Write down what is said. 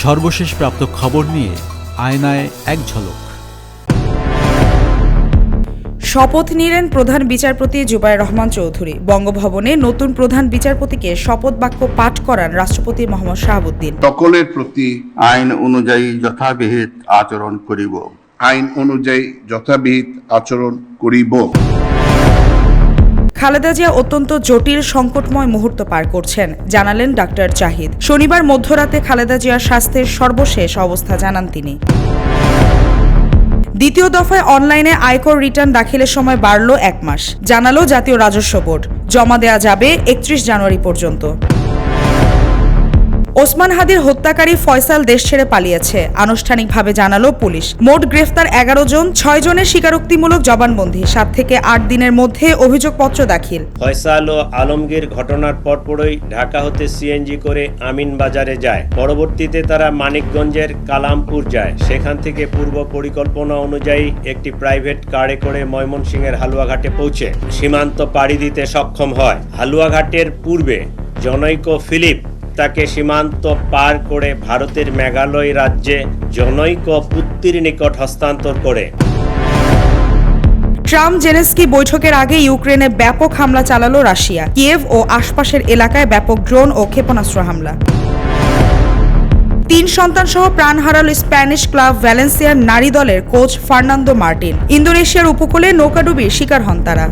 সর্বশেষ প্রাপ্ত খবর নিয়ে আয়নায় এক ঝলক। শপথ নিলেন প্রধান বিচারপতি জুবায়ের রহমান চৌধুরী। বঙ্গভবনে নতুন প্রধান বিচারপতিকে শপথ বাক্য পাঠ করান রাষ্ট্রপতি মোহাম্মদ শাহাবুদ্দিন। সকলের প্রতি আইন অনুযায়ী যথাবিহিত আচরণ করিব। আইন অনুযায়ী যথাবিহিত আচরণ করিব। খালেদা জিয়া অত্যন্ত জটিল সংকটময় মুহূর্ত পার করছেন, জানালেন ডাক্তার জাহিদ। শনিবার মধ্যরাতে খালেদা জিয়ার স্বাস্থ্যের সর্বশেষ অবস্থা জানান তিনি। দ্বিতীয় দফায় অনলাইনে আয়কর রিটার্ন দাখিলের সময় বাড়ল 1 মাস, জানালো জাতীয় রাজস্ব বোর্ড। জমা দেয়া যাবে 31 জানুয়ারি পর্যন্ত। ওসমান হাদির হত্যাকারী ফয়সাল দেশ ছেড়ে পালিয়েছে, আনুষ্ঠানিকভাবে জানালো পুলিশ। মোট গ্রেফতার 11 জন, 6 জনের স্বীকারোক্তিমূলক জবানবন্দি। 7 থেকে 8 দিনের মধ্যে অভিযোগপত্র দাখিল। ফয়সাল ও আলমগীর ঘটনার পরপরই ঢাকা হতে সিএনজি করে আমিনবাজারে যায়। পরবর্তীতে তারা মানিকগঞ্জের কালামপুর যায়। সেখান থেকে পূর্ব পরিকল্পনা অনুযায়ী একটি প্রাইভেট কারে করে ময়মনসিংহের হালুয়াঘাটে পৌঁছে সীমান্ত পাড়ি দিতে সক্ষম হয়। হালুয়াঘাটের পূর্বে জনৈক ফিলিপ তাকে সীমান্ত পার করে ভারতের মেঘালয় রাজ্যে জনৈক পুত্রীর নিকট হস্তান্তর করে। ট্রাম্প জেলেনস্কি বৈঠকের আগে ইউক্রেনে ব্যাপক হামলা চালালো রাশিয়া। কিয়েভ ও আশপাশের এলাকায় ব্যাপক ড্রোন ও ক্ষেপণাস্ত্র হামলা। 3 সন্তান সহ প্রাণ হারালো স্প্যানিশ ক্লাব ভ্যালেন্সিয়ার নারী দলের কোচ ফার্নান্দো মার্টিন। ইন্দোনেশিয়ার উপকূলে নৌকাডুবির শিকার হন তারা।